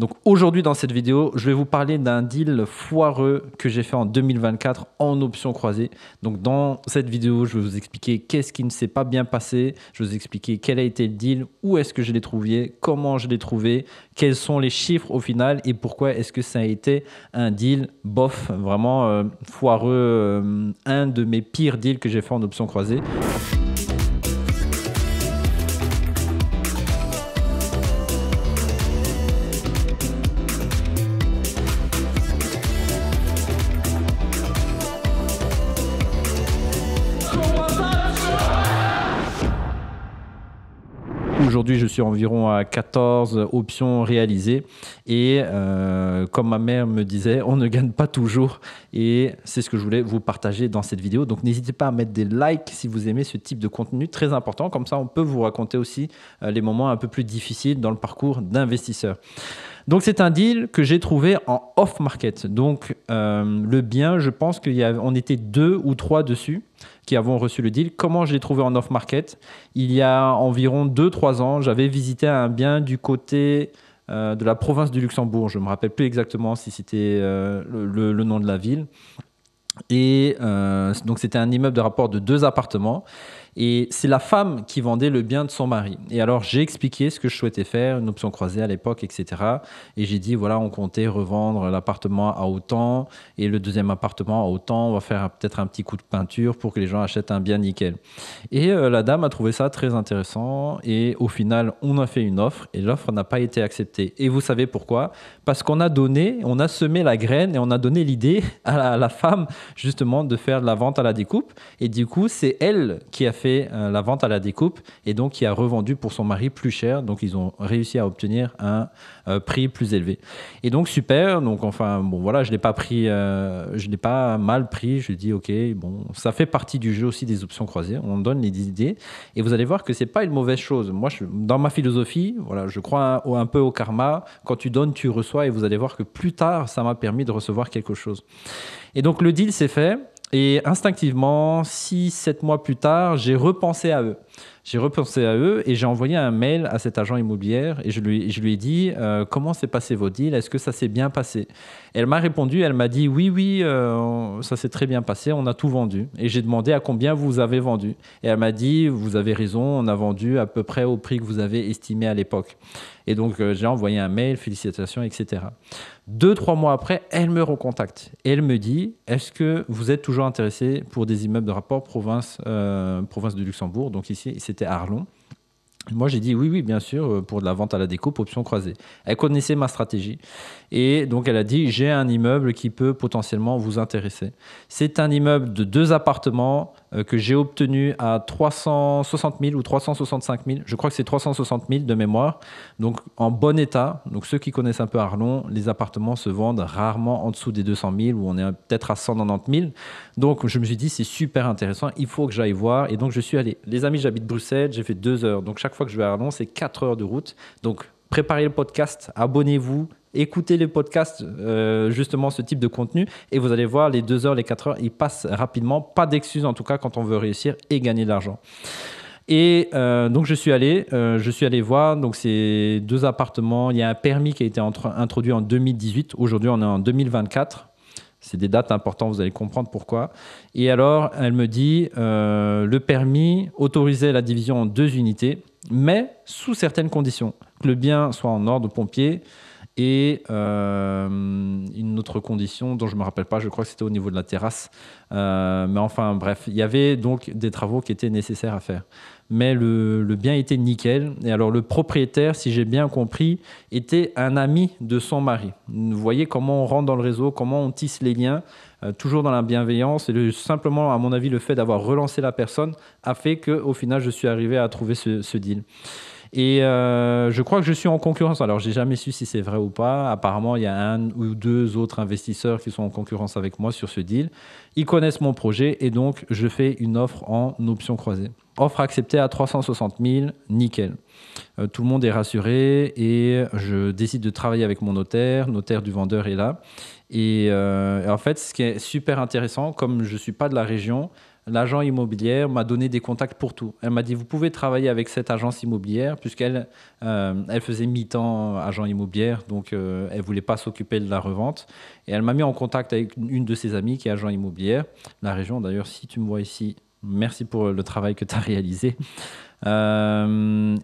Donc aujourd'hui dans cette vidéo, je vais vous parler d'un deal foireux que j'ai fait en 2024 en option croisée. Donc dans cette vidéo, je vais vous expliquer qu'est-ce qui ne s'est pas bien passé, je vais vous expliquer quel a été le deal, où est-ce que je l'ai trouvé, comment je l'ai trouvé, quels sont les chiffres au final et pourquoi est-ce que ça a été un deal bof, vraiment foireux, un de mes pires deals que j'ai fait en option croisée. Aujourd'hui, je suis environ à 14 options réalisées et comme ma mère me disait, on ne gagne pas toujours et c'est ce que je voulais vous partager dans cette vidéo. Donc n'hésitez pas à mettre des likes si vous aimez ce type de contenu très important. Comme ça, on peut vous raconter aussi les moments un peu plus difficiles dans le parcours d'investisseur. Donc c'est un deal que j'ai trouvé en off-market. Donc le bien, je pense qu'on était 2 ou 3 dessus qui avons reçu le deal. Comment je l'ai trouvé en off-market? Il y a environ 2-3 ans, j'avais visité un bien du côté de la province du Luxembourg. Je ne me rappelle plus exactement si c'était le nom de la ville. Et donc c'était un immeuble de rapport de 2 appartements. Et c'est la femme qui vendait le bien de son mari. Et alors, j'ai expliqué ce que je souhaitais faire, une option croisée à l'époque, etc. Et j'ai dit, voilà, on comptait revendre l'appartement à autant et le deuxième appartement à autant. On va faire peut-être un petit coup de peinture pour que les gens achètent un bien nickel. Et la dame a trouvé ça très intéressant. Et au final, on a fait une offre et l'offre n'a pas été acceptée. Et vous savez pourquoi? Parce qu'on a semé la graine et on a donné l'idée à la femme, justement, de faire de la vente à la découpe. Et du coup, c'est elle qui a fait la vente à la découpe et donc qui a revendu pour son mari plus cher. Donc ils ont réussi à obtenir un prix plus élevé. Et donc super. Donc enfin bon voilà, je l'ai pas pris, je l'ai pas mal pris. Je dis ok, bon ça fait partie du jeu aussi des options croisées. On donne les idées et vous allez voir que c'est pas une mauvaise chose. Moi dans ma philosophie, voilà, je crois un peu au karma. Quand tu donnes, tu reçois et vous allez voir que plus tard, ça m'a permis de recevoir quelque chose. Et donc le deal s'est fait. Et instinctivement, 6-7 mois plus tard, j'ai repensé à eux. J'ai repensé à eux et j'ai envoyé un mail à cet agent immobilier et je lui ai dit comment s'est passé vos deals, est-ce que ça s'est bien passé? Elle m'a répondu, elle m'a dit oui, ça s'est très bien passé, on a tout vendu. Et j'ai demandé à combien vous avez vendu. Et elle m'a dit, vous avez raison, on a vendu à peu près au prix que vous avez estimé à l'époque. Et donc j'ai envoyé un mail, félicitations, etc. 2-3 mois après, elle me recontacte et elle me dit, est-ce que vous êtes toujours intéressé pour des immeubles de rapport province du Luxembourg? Donc ici, c'était Arlon. Moi, j'ai dit oui, bien sûr, pour de la vente à la découpe, option croisée. Elle connaissait ma stratégie. Et donc, elle a dit, j'ai un immeuble qui peut potentiellement vous intéresser. C'est un immeuble de 2 appartements que j'ai obtenu à 360 000 ou 365 000. Je crois que c'est 360 000 de mémoire. Donc, en bon état. Donc, ceux qui connaissent un peu Arlon, les appartements se vendent rarement en dessous des 200 000 ou on est peut-être à 190 000. Donc, je me suis dit, c'est super intéressant. Il faut que j'aille voir. Et donc, je suis allé. Les amis, j'habite Bruxelles. J'ai fait 2 heures. Donc, chaque fois que je vais à Arlon, c'est 4 heures de route. Donc, préparez le podcast, abonnez-vous, écoutez les podcasts, justement ce type de contenu, et vous allez voir les 2 heures, les 4 heures, ils passent rapidement. Pas d'excuses en tout cas quand on veut réussir et gagner de l'argent. Et donc je suis allé voir donc ces 2 appartements. Il y a un permis qui a été introduit en 2018. Aujourd'hui, on est en 2024. C'est des dates importantes, vous allez comprendre pourquoi. Et alors, elle me dit, le permis autorisait la division en 2 unités, mais sous certaines conditions. Que le bien soit en ordre pompier et une autre condition dont je ne me rappelle pas, je crois que c'était au niveau de la terrasse. Mais enfin, bref, il y avait donc des travaux qui étaient nécessaires à faire. Mais le bien était nickel. Et alors, le propriétaire, si j'ai bien compris, était un ami de son mari. Vous voyez comment on rentre dans le réseau, comment on tisse les liens, toujours dans la bienveillance. Et simplement, à mon avis, le fait d'avoir relancé la personne a fait qu'au final, je suis arrivé à trouver ce deal. Et je crois que je suis en concurrence. Alors, j'ai jamais su si c'est vrai ou pas. Apparemment, il y a 1 ou 2 autres investisseurs qui sont en concurrence avec moi sur ce deal. Ils connaissent mon projet et donc, je fais une offre en option croisée. Offre acceptée à 360 000, nickel. Tout le monde est rassuré et je décide de travailler avec mon notaire. Notaire du vendeur est là. Et en fait, ce qui est super intéressant, comme je ne suis pas de la région, l'agent immobilière m'a donné des contacts pour tout. Elle m'a dit, vous pouvez travailler avec cette agence immobilière, puisqu'elle elle faisait mi-temps agent immobilière, donc elle ne voulait pas s'occuper de la revente. Et elle m'a mis en contact avec une de ses amies qui est agent immobilière. La région, d'ailleurs, si tu me vois ici, merci pour le travail que tu as réalisé.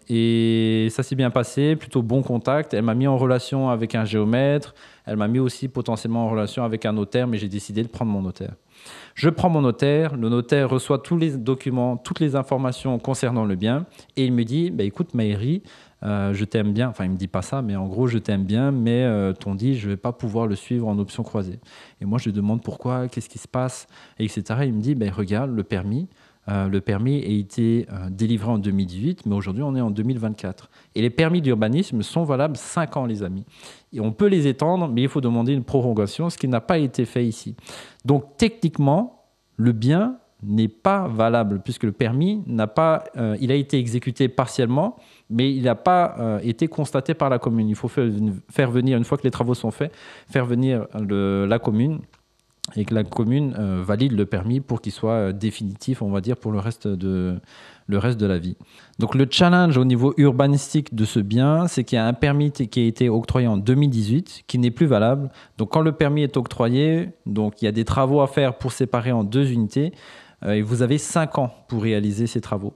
Et ça s'est bien passé, plutôt bon contact. Elle m'a mis en relation avec un géomètre. Elle m'a mis aussi potentiellement en relation avec un notaire, mais j'ai décidé de prendre mon notaire. Je prends mon notaire, le notaire reçoit tous les documents, toutes les informations concernant le bien et il me dit, bah, écoute Maëri, je t'aime bien, enfin il me dit pas ça, mais en gros je t'aime bien, mais ton dit je vais pas pouvoir le suivre en option croisée. Et moi je lui demande pourquoi, qu'est-ce qui se passe, etc. Il me dit, bah, regarde le permis a été délivré en 2018, mais aujourd'hui on est en 2024. Et les permis d'urbanisme sont valables 5 ans les amis. Et on peut les étendre, mais il faut demander une prorogation, ce qui n'a pas été fait ici. Donc techniquement, le bien n'est pas valable puisque le permis n'a pas, il a été exécuté partiellement, mais il n'a pas été constaté par la commune. Il faut faire venir, une fois que les travaux sont faits, faire venir la commune et que la commune valide le permis pour qu'il soit définitif, on va dire, pour le reste de la vie. Donc le challenge au niveau urbanistique de ce bien, c'est qu'il y a un permis qui a été octroyé en 2018, qui n'est plus valable. Donc quand le permis est octroyé, donc il y a des travaux à faire pour séparer en 2 unités, et vous avez 5 ans pour réaliser ces travaux.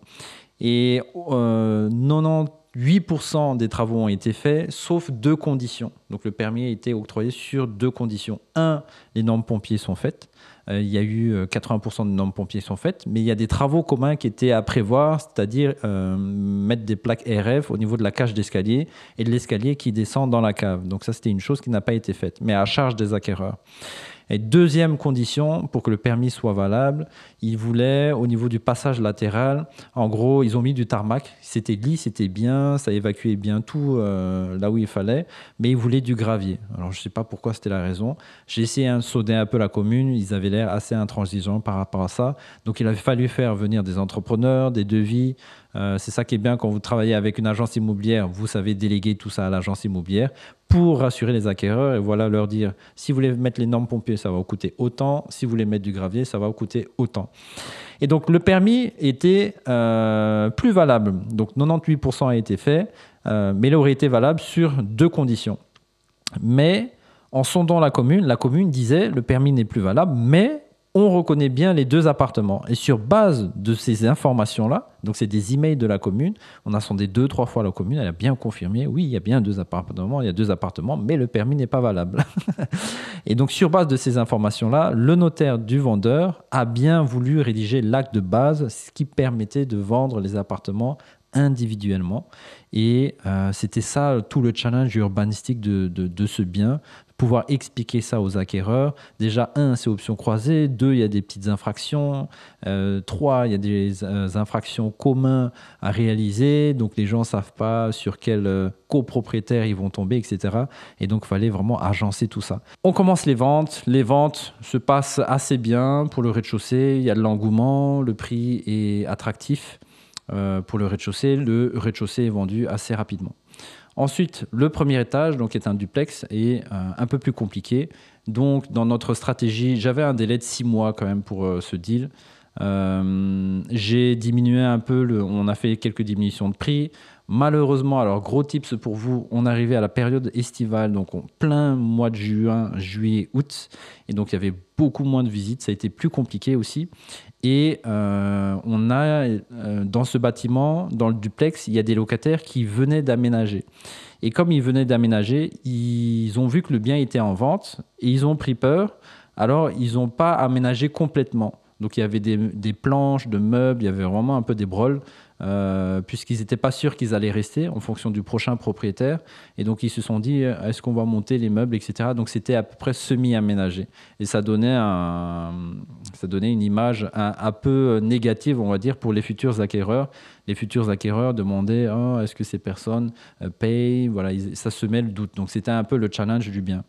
Et 98% des travaux ont été faits, sauf 2 conditions. Donc le permis a été octroyé sur 2 conditions. 1, les normes pompiers sont faites. Il y a eu 80% des normes pompiers sont faites, mais il y a des travaux communs qui étaient à prévoir, c'est-à-dire mettre des plaques RF au niveau de la cage d'escalier et de l'escalier qui descend dans la cave. Donc ça, c'était une chose qui n'a pas été faite, mais à charge des acquéreurs. Et deuxième condition, pour que le permis soit valable, ils voulaient, au niveau du passage latéral, en gros, ils ont mis du tarmac. C'était lisse, c'était bien, ça évacuait bien tout là où il fallait, mais ils voulaient du gravier. Alors, je ne sais pas pourquoi c'était la raison. J'ai essayé de sonder un peu la commune, ils avaient l'air assez intransigeants par rapport à ça. Donc, il avait fallu faire venir des entrepreneurs, des devis. C'est ça qui est bien quand vous travaillez avec une agence immobilière, vous savez déléguer tout ça à l'agence immobilière pour rassurer les acquéreurs et voilà leur dire si vous voulez mettre les normes pompiers, ça va vous coûter autant, si vous voulez mettre du gravier, ça va vous coûter autant. Et donc le permis était plus valable, donc 98% a été fait, mais il aurait été valable sur 2 conditions. Mais en sondant la commune disait le permis n'est plus valable, mais on reconnaît bien les 2 appartements. Et sur base de ces informations-là, donc c'est des emails de la commune, on a sondé 2-3 fois la commune, elle a bien confirmé, oui, il y a bien 2 appartements, mais le permis n'est pas valable. Et donc sur base de ces informations-là, le notaire du vendeur a bien voulu rédiger l'acte de base, ce qui permettait de vendre les appartements individuellement. Et c'était ça tout le challenge urbanistique de ce bien, pouvoir expliquer ça aux acquéreurs. Déjà, 1, c'est option croisée. 2, il y a des petites infractions. 3, il y a des infractions communes à réaliser. Donc, les gens ne savent pas sur quel copropriétaire ils vont tomber, etc. Et donc, il fallait vraiment agencer tout ça. On commence les ventes. Les ventes se passent assez bien pour le rez-de-chaussée. Il y a de l'engouement. Le prix est attractif. Pour le rez-de-chaussée, est vendu assez rapidement. Ensuite, le premier étage, donc, est un duplex et un peu plus compliqué. Donc, dans notre stratégie, j'avais un délai de 6 mois quand même pour ce deal. J'ai diminué un peu, on a fait quelques diminutions de prix. Malheureusement, alors gros tips pour vous, on arrivait à la période estivale, donc en plein mois de juin, juillet, août. Et donc, il y avait beaucoup moins de visites. Ça a été plus compliqué aussi. Et on a dans ce bâtiment, dans le duplex, il y a des locataires qui venaient d'aménager. Et comme ils venaient d'aménager, ils ont vu que le bien était en vente et ils ont pris peur. Alors, ils n'ont pas aménagé complètement. Donc, il y avait des planches, de meubles, il y avait vraiment un peu des broles, puisqu'ils n'étaient pas sûrs qu'ils allaient rester en fonction du prochain propriétaire. Et donc, ils se sont dit, est-ce qu'on va monter les meubles, etc. Donc, c'était à peu près semi-aménagé. Et ça donnait une image un peu négative, on va dire, pour les futurs acquéreurs. Les futurs acquéreurs demandaient, est-ce que ces personnes payent? Voilà, ça semait le doute. Donc, c'était un peu le challenge du bien.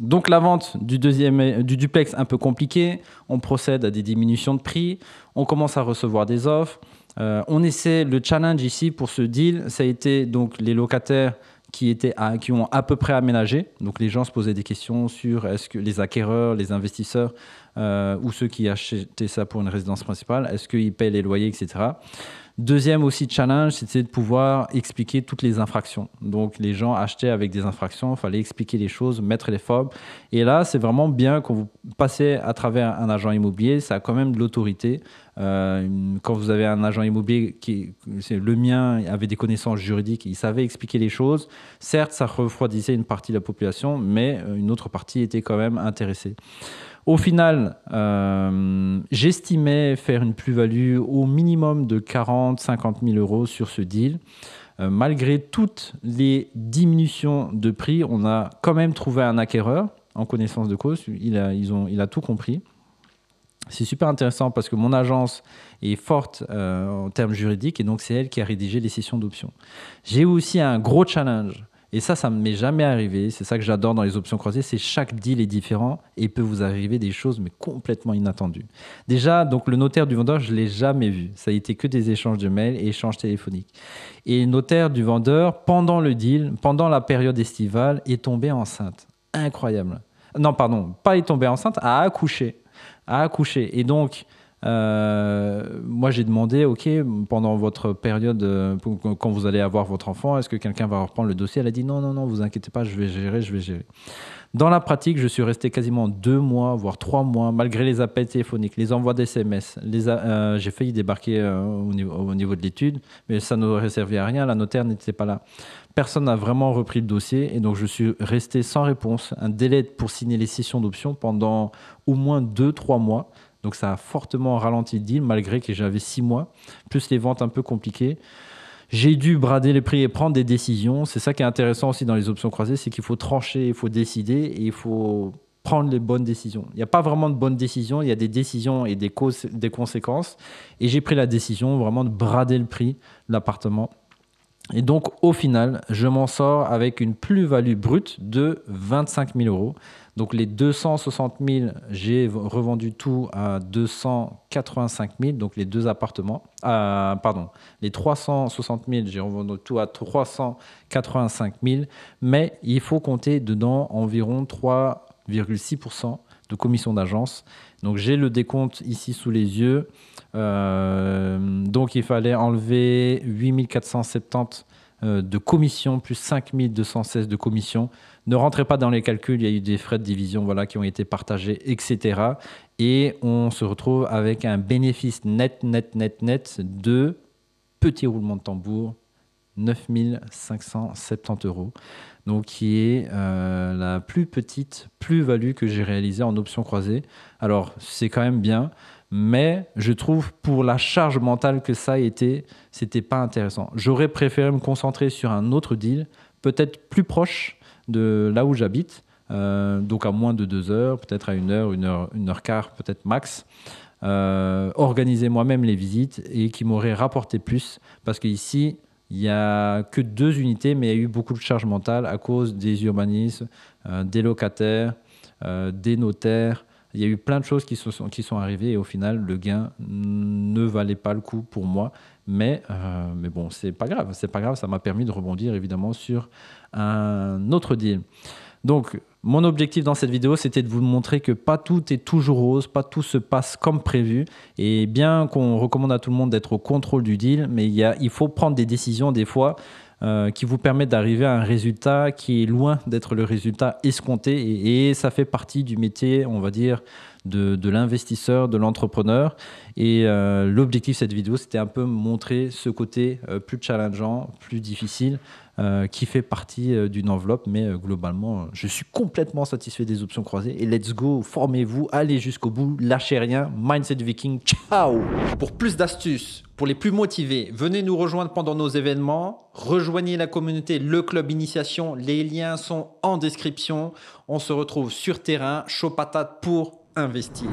Donc la vente du duplex un peu compliqué, on procède à des diminutions de prix, on commence à recevoir des offres. Le challenge ici pour ce deal, ça a été donc les locataires qui ont à peu près aménagé. Donc les gens se posaient des questions sur est-ce que les acquéreurs, les investisseurs ou ceux qui achetaient ça pour une résidence principale, est-ce qu'ils paient les loyers, etc. Deuxième aussi challenge, c'était de pouvoir expliquer toutes les infractions. Donc les gens achetaient avec des infractions, il fallait expliquer les choses, mettre les FOB. Et là, c'est vraiment bien quand vous passez à travers un agent immobilier, ça a quand même de l'autorité. Quand vous avez un agent immobilier le mien avait des connaissances juridiques, il savait expliquer les choses. Certes, ça refroidissait une partie de la population, mais une autre partie était quand même intéressée. Au final, j'estimais faire une plus-value au minimum de 40-50 000 euros sur ce deal. Malgré toutes les diminutions de prix, on a quand même trouvé un acquéreur en connaissance de cause. Il a tout compris. C'est super intéressant parce que mon agence est forte en termes juridiques et donc c'est elle qui a rédigé les cessions d'options. J'ai aussi un gros challenge. Et ça ne m'est jamais arrivé. C'est ça que j'adore dans les options croisées, c'est chaque deal est différent et il peut vous arriver des choses mais complètement inattendues. Déjà, donc le notaire du vendeur, je ne l'ai jamais vu. Ça a été que des échanges de mails et échanges téléphoniques. Et le notaire du vendeur, pendant le deal, pendant la période estivale, est tombé enceinte. Incroyable. Non, pardon, pas est tombée enceinte, a accouché. Et donc, moi, j'ai demandé, OK, pendant votre période, quand vous allez avoir votre enfant, est-ce que quelqu'un va reprendre le dossier? Elle a dit non, vous inquiétez pas, je vais gérer. Dans la pratique, je suis resté quasiment 2 mois, voire 3 mois, malgré les appels téléphoniques, les envois d'SMS. J'ai failli débarquer au niveau de l'étude, mais ça n'aurait servi à rien, la notaire n'était pas là. Personne n'a vraiment repris le dossier et donc je suis resté sans réponse. Un délai pour signer les cessions d'options pendant au moins 2-3 mois. Donc ça a fortement ralenti le deal malgré que j'avais 6 mois, plus les ventes un peu compliquées. J'ai dû brader les prix et prendre des décisions. C'est ça qui est intéressant aussi dans les options croisées, c'est qu'il faut trancher, il faut décider et il faut prendre les bonnes décisions. Il n'y a pas vraiment de bonnes décisions, il y a des décisions et des conséquences. Et j'ai pris la décision vraiment de brader le prix de l'appartement. Et donc, au final, je m'en sors avec une plus-value brute de 25 000 euros. Donc, les 260 000, j'ai revendu tout à 285 000, donc les 2 appartements. Les 360 000, j'ai revendu tout à 385 000. Mais il faut compter dedans environ 3,6% de commission d'agence. Donc, j'ai le décompte ici sous les yeux. Donc il fallait enlever 8 470 de commission plus 5 216 de commission. Ne rentrez pas dans les calculs, il y a eu des frais de division qui ont été partagés, etc. Et on se retrouve avec un bénéfice net de, petit roulement de tambour, 9 570 euros. Donc qui est la plus petite plus-value que j'ai réalisée en options croisées. Alors c'est quand même bien. Mais je trouve pour la charge mentale que ça a été, c'était pas intéressant. J'aurais préféré me concentrer sur un autre deal, peut-être plus proche de là où j'habite, donc à moins de 2 heures, peut-être à 1 heure, 1 heure quart, peut-être max. Organiser moi-même les visites et qui m'aurait rapporté plus parce qu'ici, il n'y a que 2 unités, mais il y a eu beaucoup de charge mentale à cause des urbanismes, des locataires, des notaires. Il y a eu plein de choses qui sont arrivées et au final, le gain ne valait pas le coup pour moi. Mais bon, c'est pas grave. Ça m'a permis de rebondir évidemment sur un autre deal. Donc, mon objectif dans cette vidéo, c'était de vous montrer que pas tout est toujours rose, pas tout se passe comme prévu. Et bien qu'on recommande à tout le monde d'être au contrôle du deal, mais il faut prendre des décisions des fois qui vous permettent d'arriver à un résultat qui est loin d'être le résultat escompté. Et ça fait partie du métier, on va dire, de l'investisseur, de l'entrepreneur. Et l'objectif de cette vidéo, c'était un peu montrer ce côté plus challengeant, plus difficile, qui fait partie d'une enveloppe. Mais globalement, je suis complètement satisfait des options croisées. Et let's go, formez-vous, allez jusqu'au bout, lâchez rien. Mindset Viking, ciao! Pour plus d'astuces, pour les plus motivés, venez nous rejoindre pendant nos événements. Rejoignez la communauté Le Club Initiation. Les liens sont en description. On se retrouve sur terrain, chaud patate pour investir.